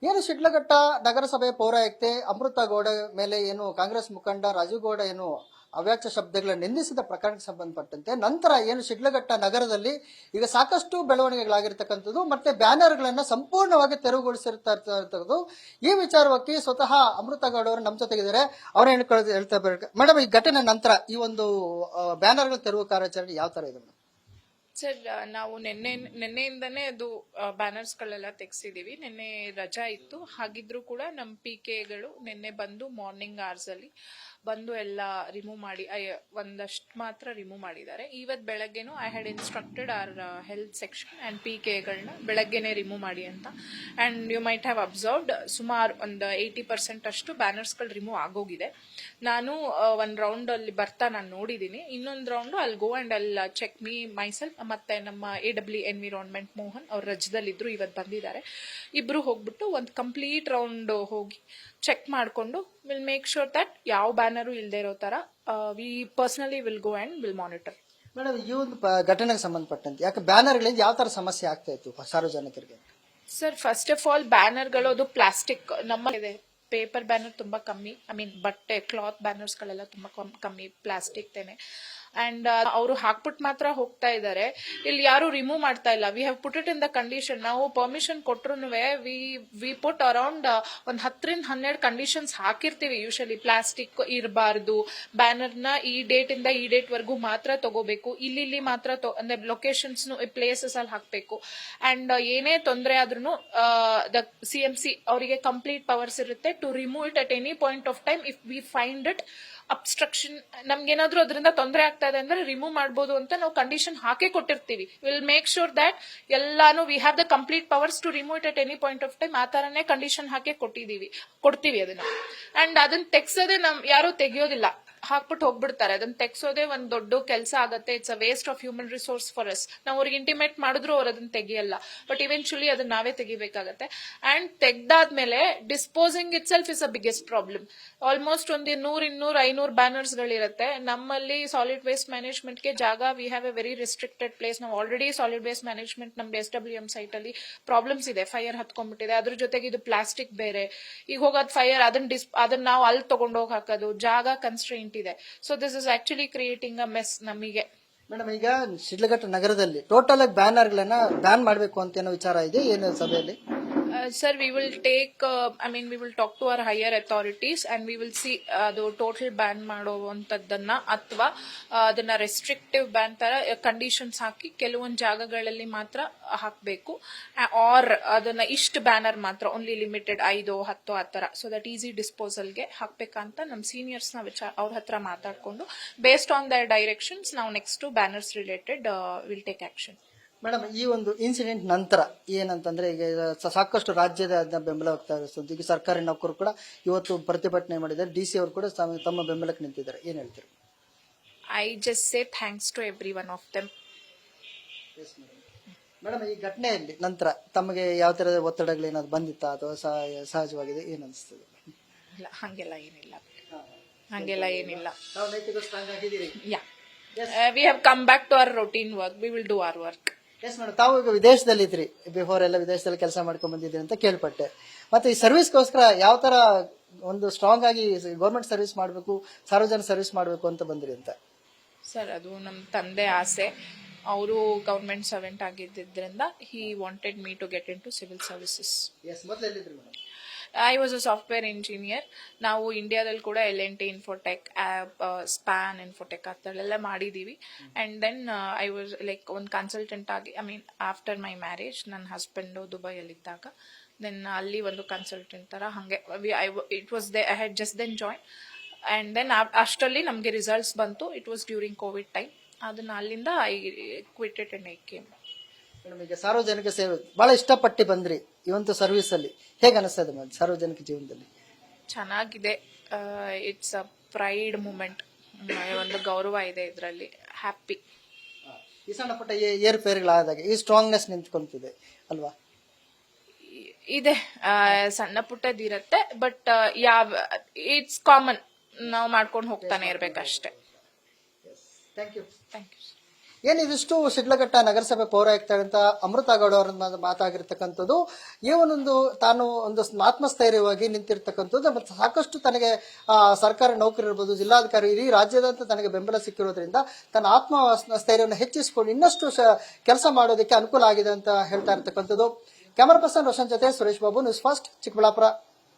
ಏನು ಶಿಡ್ಲಘಟ್ಟ ನಗರಸಭೆ ಪೌರಾಯುಕ್ತೆ ಅಮೃತ ಗೌಡ ಮೇಲೆ ಏನು ಕಾಂಗ್ರೆಸ್ ಮುಖಂಡ ರಾಜೀವ್ ಗೌಡ ಏನು ಅವ್ಯಾಚ್ಯ ಶಬ್ದಗಳ ನಿಂದಿಸಿದ ಪ್ರಕರಣಕ್ಕೆ ಸಂಬಂಧಪಟ್ಟಂತೆ ನಂತರ ಏನು ಶಿಡ್ಲಘಟ್ಟ ನಗರದಲ್ಲಿ ಈಗ ಸಾಕಷ್ಟು ಬೆಳವಣಿಗೆಗಳಾಗಿರ್ತಕ್ಕಂಥದ್ದು ಮತ್ತೆ ಬ್ಯಾನರ್ಗಳನ್ನ ಸಂಪೂರ್ಣವಾಗಿ ತೆರವುಗೊಳಿಸಿರ್ತಕ್ಕಂಥದ್ದು. ಈ ವಿಚಾರವಾಗಿ ಸ್ವತಃ ಅಮೃತ ಗೌಡ ಅವರು ನಮ್ಮ ಜೊತೆಗಿದ್ದಾರೆ. ಅವ್ರ ಹೇಳ್ತಾ ಬರ್ಬೇಕು ಮೇಡಮ್, ಈ ಘಟನೆ ನಂತರ ಈ ಒಂದು ಬ್ಯಾನರ್ಗಳ ತೆರವು ಕಾರ್ಯಾಚರಣೆ ಯಾವ ತರ ಇದೆ ಮೇಡಮ್? ಸರ್, ನಾವು ನಿನ್ನೆಯಿಂದನೇ ಅದು ಬ್ಯಾನರ್ಸ್ ಗಳೆಲ್ಲ ತೆಗ್ಸಿದೀವಿ. ನಿನ್ನೆ ರಜಾ ಇತ್ತು, ಹಾಗಿದ್ರು ಕೂಡ ನಮ್ಮ PKಗಳು ನಿನ್ನೆ ಬಂದು ಮಾರ್ನಿಂಗ್ ಅವರ್ಸ್ ಅಲ್ಲಿ ಬಂದು ಎಲ್ಲ ರಿಮೂವ್ ಮಾಡಿ ಒಂದಷ್ಟು ಮಾತ್ರ ರಿಮೂವ್ ಮಾಡಿದ್ದಾರೆ. ಇವತ್ತು ಬೆಳಗ್ಗೆನೂ I had instructed our health section and PKಗಳನ್ನ ಬೆಳಗ್ಗೆನೆ ರಿಮೂವ್ ಮಾಡಿ ಅಂತ. And you might have observed ಸುಮಾರು ಒಂದು 80% ಅಷ್ಟು ಬ್ಯಾನರ್ಸ್ಗಳು ರಿಮೂವ್ ಆಗೋಗಿದೆ. ನಾನು ಒಂದು ರೌಂಡ್ ಅಲ್ಲಿ ಬರ್ತಾ ನಾನು ನೋಡಿದ್ದೀನಿ. ಇನ್ನೊಂದು ರೌಂಡ್ ಅಲ್ಲಿ ಗೋ ಅಂಡ್ ಅಲ್ಲಿ ಚೆಕ್ ಮೀ ಮೈಸೆಲ್ಫ್ ಮತ್ತೆ ನಮ್ಮ AW ಎನ್ವಿರಾನ್ಮೆಂಟ್ ಮೋಹನ್ ಅವ್ರ ರಜದಲ್ಲಿದ್ರು, ಇವತ್ತು ಬಂದಿದ್ದಾರೆ. ಇಬ್ರು ಹೋಗ್ಬಿಟ್ಟು ಒಂದು ಕಂಪ್ಲೀಟ್ ರೌಂಡ್ ಹೋಗಿ ಚೆಕ್ ಮಾಡಿಕೊಂಡು ವಿಲ್ ಮೇಕ್ ಶೋರ್ ದಟ್ ಯಾವ ಬ್ಯಾನರು ಇಲ್ಲದೆ ಇರೋ ತರ we personally will go and will monitor. Madam, ಈ ಒಂದು ಘಟನೆಗೆ ಸಂಬಂಧಪಟ್ಟಂತೆ ಯಾಕೆ ಬ್ಯಾನರ್ಗಳಿಂದ ಯಾವ ತರ ಸಮಸ್ಯೆ ಆಗ್ತಾ ಇತ್ತು ಸಾರ್ವಜನಿಕರಿಗೆ? ಸರ್, ಫಸ್ಟ್ ಆಫ್ ಆಲ್ ಬ್ಯಾನರ್ಗಳು ಅದು ಪ್ಲಾಸ್ಟಿಕ್ ನಮ್ಮ ಇದೆ. ಪೇಪರ್ ಬ್ಯಾನರ್ ತುಂಬಾ ಕಮ್ಮಿ, ಐ ಮೀನ್ ಬಟ್ಟೆ ಕ್ಲಾತ್ ಬ್ಯಾನರ್ಸ್ ಗಳೆಲ್ಲ ತುಂಬಾ ಕಮ್ಮಿ, ಪ್ಲಾಸ್ಟಿಕ್ ತೇನೆ. ಅಂಡ್ ಅವರು ಹಾಕ್ಬಿಟ್ಟು ಮಾತ್ರ ಹೋಗ್ತಾ ಇದ್ದಾರೆ. ಇಲ್ಲಿ ಯಾರು ರಿಮೂವ್ ಮಾಡ್ತಾ ಇಲ್ಲ. We have put it in the condition. ನಾವು ಪರ್ಮಿಷನ್ ಕೊಟ್ರು ವಿ ಪುಟ್ ಅರೌಂಡ್ ಒಂದು 10-12 ಕಂಡೀಷನ್ಸ್ ಹಾಕಿರ್ತೀವಿ. ಯೂಶಲಿ ಪ್ಲಾಸ್ಟಿಕ್ ಇರಬಾರ್ದು, ಬ್ಯಾನರ್ನ ಈ ಡೇಟ್ ಇಂದ ಈ ಡೇಟ್ ವರ್ಗೂ ಮಾತ್ರ ತಗೋಬೇಕು, ಇಲ್ಲಿ ಮಾತ್ರ ಅಂದ್ರೆ ಲೊಕೇಶನ್ಸ್ ಪ್ಲೇಸಸ್ ಅಲ್ಲಿ ಹಾಕ್ಬೇಕು. ಅಂಡ್ ಏನೇ ತೊಂದರೆ ಆದ್ರೂ ದ CMC ಅವರಿಗೆ ಕಂಪ್ಲೀಟ್ ಪವರ್ಸ್ ಇರುತ್ತೆ to remove it at any point of time if we find it obstruction. ನಮ್ಗೇನಾದ್ರೂ ಅದರಿಂದ ತೊಂದರೆ ಆಗ್ತಾ ಇದೆ ಅಂದ್ರೆ ರಿಮೂವ್ ಮಾಡಬಹುದು ಅಂತ ನಾವು ಕಂಡೀಷನ್ ಹಾಕೇ ಕೊಟ್ಟಿರ್ತೀವಿ. ವಿಲ್ ಮೇಕ್ ಶೋರ್ ದಟ್ ಎಲ್ಲಾನು we have the complete powers to remove it at any point of time. ಆ ತರನೇ ಕಂಡೀಷನ್ ಹಾಕೇ ಕೊಡ್ತೀವಿ ಅದನ್ನ. ಅಂಡ್ ಅದನ್ನ ತೆಗ್ಸೋದೇ ಯಾರು ತೆಗಿಯೋದಿಲ್ಲ, ಹಾಕ್ಬಿಟ್ಟು ಹೋಗ್ಬಿಡ್ತಾರೆ. ಅದನ್ನ ತೆಗ್ಸೋದೇ ಒಂದ್ ದೊಡ್ಡ ಕೆಲಸ ಆಗತ್ತೆ. It's a waste of human resource for us. ನಾವು ಅವ್ರಿಗೆ ಇಂಟಿಮೇಟ್ ಮಾಡಿದ್ರು ಅವ್ರು ಅದನ್ನ ತೆಗಿಯಲ್ಲ, ಬಟ್ ಇವೆಂಚುಲಿ ಅದನ್ನ ನಾವೇ ತೆಗಿಬೇಕಾಗತ್ತೆ. ಅಂಡ್ ತೆಗ್ದಾದ್ಮೇಲೆ disposing itself is a biggest problem. Almost ಒಂದು 100-200-500 ಬ್ಯಾನರ್ಸ್ ಗಳಿರುತ್ತೆ. ನಮ್ಮಲ್ಲಿ ಸಾಲಿಡ್ ವೇಸ್ಟ್ ಮ್ಯಾನೇಜ್ಮೆಂಟ್ ಗೆ ಜಾಗ we have A very restricted place. ನಾವು ಆಲ್ರೆಡಿ ಸಾಲಿಡ್ ವೇಸ್ಟ್ ಮ್ಯಾನೇಜ್ಮೆಂಟ್ ನಮ್ದು SWM ಸೈಟ್ ಅಲ್ಲಿ ಪ್ರಾಬ್ಲಮ್ಸ್ ಇದೆ. ಫೈರ್ ಹತ್ಕೊಂಡ್ಬಿಟ್ಟಿದೆ, ಅದ್ರ ಜೊತೆಗೆ ಇದು ಪ್ಲಾಸ್ಟಿಕ್ ಬೇರೆ. ಈಗ ಹೋಗೋದು ಫೈರ್, ಅದನ್ನ ನಾವು ಅಲ್ಲಿ ತಗೊಂಡೋಗಿ ಹಾಕೋದು, ಜಾಗ ಕನ್ಸ್ಟ್ರೈಂಟ್ ಇದೆ. So this is actually creating a mess ನಮಗೆ. ಮೇಡಮ್, ಈಗ ಶಿಡ್ಲಘಟ್ಟ ನಗರದಲ್ಲಿ ಟೋಟಲ್ ಆಗಿ ಬ್ಯಾನರ್ಗಳನ್ನ ಬ್ಯಾನ್ ಮಾಡಬೇಕು ಅಂತ ಏನೋ ವಿಚಾರ ಇದೆ ಏನು ಸಭೆಯಲ್ಲಿ? Sir, we will we will talk to our higher authorities and we will see ಅದು ಟೋಟಲ್ ಬ್ಯಾನ್ ಮಾಡುವಂತದ್ದನ್ನ ಅಥವಾ ಅದನ್ನ ರೆಸ್ಟ್ರಿಕ್ಟಿವ್ ಬ್ಯಾನ್ ತರ ಕಂಡೀಷನ್ಸ್ ಹಾಕಿ ಕೆಲವೊಂದು ಜಾಗಗಳಲ್ಲಿ ಮಾತ್ರ ಹಾಕಬೇಕು, ಆರ್ ಅದನ್ನ ಇಷ್ಟು ಬ್ಯಾನರ್ ಮಾತ್ರ ಓನ್ಲಿ ಲಿಮಿಟೆಡ್ 5-10 ಆ ತರ, ಸೊ ದಟ್ ಈಸಿ ಡಿಸ್ಪೋಸಲ್ಗೆ ಹಾಕ್ಬೇಕಂತ ನಮ್ಮ ಸೀನಿಯರ್ಸ್ ನ ಅವ್ರ ಹತ್ರ ಮಾತಾಡ್ಕೊಂಡು ಬೇಸ್ಡ್ ಆನ್ ದರ್ ಡೈರೆಕ್ಷನ್ಸ್ ನಾವು next banners related will take action. Madam, ಈ ಒಂದು ಇನ್ಸಿಡೆಂಟ್ ನಂತರ ಏನಂತಂದ್ರೆ ಈಗ ಸಾಕಷ್ಟು ರಾಜ್ಯದ ಬೆಂಬಲ ಹೋಗ್ತಾ ಇದೆ. ಈಗ ಸರ್ಕಾರಿ ನೌಕರು ಕೂಡ ಇವತ್ತು ಪ್ರತಿಭಟನೆ ಮಾಡಿದ್ದಾರೆ. DC ಅವರು ಕೂಡ ತಮ್ಮ ಬೆಂಬಲಕ್ಕೆ ನಿಂತಿದ್ದಾರೆ. ಏನ್ ಹೇಳ್ತೀರಿ? I just say thanks to every one of them. Madam, ಈ ಘಟನೆಯಲ್ಲಿ ನಂತರ ತಮಗೆ ಯಾವ ತರದ ಒತ್ತಡಗಳು ಏನಾದ್ರು ಬಂದಿತ್ತಾ ಅಥವಾ ಸಹಜವಾಗಿದೆ ಏನ್ ಅನಿಸ್ತದೆ? ಇಲ್ಲ, ಹಂಗೆಲ್ಲ ಏನಿಲ್ಲ. We have come back to our routine work. We will do our work. Yes madam, ತಾವು ಈಗ ವಿದೇಶದಲ್ಲಿ ಇದ್ರಿ, ಬಿಫೋರ್ ಎಲ್ಲ ವಿದೇಶದಲ್ಲಿ ಕೆಲಸ ಮಾಡ್ಕೊಂಡ್ ಬಂದಿದ್ರಿ ಅಂತ ಕೇಳ್ಪಟ್ಟೆ. ಮತ್ತೆ ಈ ಸರ್ವಿಸ್ಗೋಸ್ಕರ ಯಾವ ತರ ಒಂದು ಸ್ಟ್ರಾಂಗ್ ಆಗಿ ಗೌರ್ಮೆಂಟ್ ಸರ್ವಿಸ್ ಮಾಡಬೇಕು, ಸಾರ್ವಜನಿಕ ಸರ್ವಿಸ್ ಮಾಡಬೇಕು ಅಂತ ಬಂದ್ರಿ ಅಂತ? ಸರ್, ಅದು ನಮ್ಮ ತಂದೆ ಆಸೆ. ಅವರು ಗವರ್ಮೆಂಟ್ ಸರ್ವೆಂಟ್ ಆಗಿದ್ದರಿಂದ he wanted me to get into civil services. ಮೊದಲು ಎಲ್ಲಿದ್ರಿ madam? I was a software engineer. ನಾವು ಇಂಡಿಯಾದಲ್ಲಿ ಕೂಡ LNT ಇನ್ಫೋಟೆಕ್, ಸ್ಪ್ಯಾನ್ ಇನ್ಫೋಟೆಕ್ ಆ ಥರ ಎಲ್ಲ ಮಾಡಿದೀವಿ. And then I was like ಒಂದು ಕನ್ಸಲ್ಟೆಂಟ್ ಆಗಿ, ಆಫ್ಟರ್ ಮೈ ಮ್ಯಾರೇಜ್ ನನ್ನ ಹಸ್ಬೆಂಡು ದುಬೈಯಲ್ಲಿದ್ದಾಗ ದೆನ್ ಅಲ್ಲಿ ಒಂದು ಕನ್ಸಲ್ಟೆಂಟ್ ತರ ಹಂಗೆ it was I had just then join. And then ಅಷ್ಟರಲ್ಲಿ ನಮಗೆ ರಿಸಲ್ಟ್ಸ್ ಬಂತು. It was during Covid time. ಅದನ್ನ ಅಲ್ಲಿಂದ I quitted and I came. ಈಗ ಸಾರ್ವಜನಿಕ ಸೇವೆ ಬಹಳ ಇಷ್ಟಪಟ್ಟು ಬಂದ್ರಿ ಈ ಒಂದು ಸರ್ವಿಸ್ ಅಲ್ಲಿ, ಹೇಗೆ ಅನಿಸ್ತದೆ ಮೇಡಮ್ ಸಾರ್ವಜನಿಕ ಜೀವನದಲ್ಲಿ? ಚೆನ್ನಾಗಿದೆ. It's a pride moment. ಒಂದು ಗೌರವ ಇದೆ ಇದರಲ್ಲಿ. ಹ್ಯಾಪಿ. ಈ ಸಣ್ಣ ಪುಟ್ಟ ಏರುಪೇರುಗಳಾದಾಗ ಈ ಸ್ಟ್ರಾಂಗ್ನೆಸ್ ನಿಂತ್ಕೊಂತಿದೆ ಅಲ್ವಾ? ಇದೆ, ಸಣ್ಣ ಪುಟ್ಟದಿರತ್ತೆ, ಬಟ್ ಇಟ್ಸ್ ಕಾಮನ್. ನಾವು ಮಾಡ್ಕೊಂಡು ಹೋಗ್ತಾನೆ ಇರ್ಬೇಕಷ್ಟೇ. Thank you. Thank you. ಏನಿದಿಷ್ಟು ಶಿಡ್ಲಘಟ್ಟ ನಗರಸಭೆ ಪೌರಾಯುಕ್ತ ಅಂತ ಅಮೃತ ಗೌಡ ಅವರ ಮಾತಾಗಿರ್ತಕ್ಕಂಥದ್ದು. ಈ ಒಂದೊಂದು ತಾನು ಒಂದು ಆತ್ಮಸ್ಥೈರ್ಯವಾಗಿ ನಿಂತಿರ್ತಕ್ಕಂಥದ್ದು ಮತ್ತು ಸಾಕಷ್ಟು ತನಗೆ ಸರ್ಕಾರಿ ನೌಕರಿ ಇರ್ಬೋದು, ಜಿಲ್ಲಾಧಿಕಾರಿ, ಇಡೀ ರಾಜ್ಯದಂತ ತನಗೆ ಬೆಂಬಲ ಸಿಕ್ಕಿರೋದ್ರಿಂದ ತನ್ನ ಆತ್ಮಸ್ಥೈರ್ಯವನ್ನು ಹೆಚ್ಚಿಸಿಕೊಂಡು ಇನ್ನಷ್ಟು ಕೆಲಸ ಮಾಡೋದಕ್ಕೆ ಅನುಕೂಲ ಆಗಿದೆ ಅಂತ ಹೇಳ್ತಾ ಇರ್ತಕ್ಕಂಥದ್ದು. ಕ್ಯಾಮರಾ ಪರ್ಸನ್ ರೋಷನ್ ಜೊತೆ ಸುರೇಶ್ ಬಾಬು, ನ್ಯೂಸ್ ಫಸ್ಟ್, ಚಿಕ್ಕಬಳ್ಳಾಪುರ.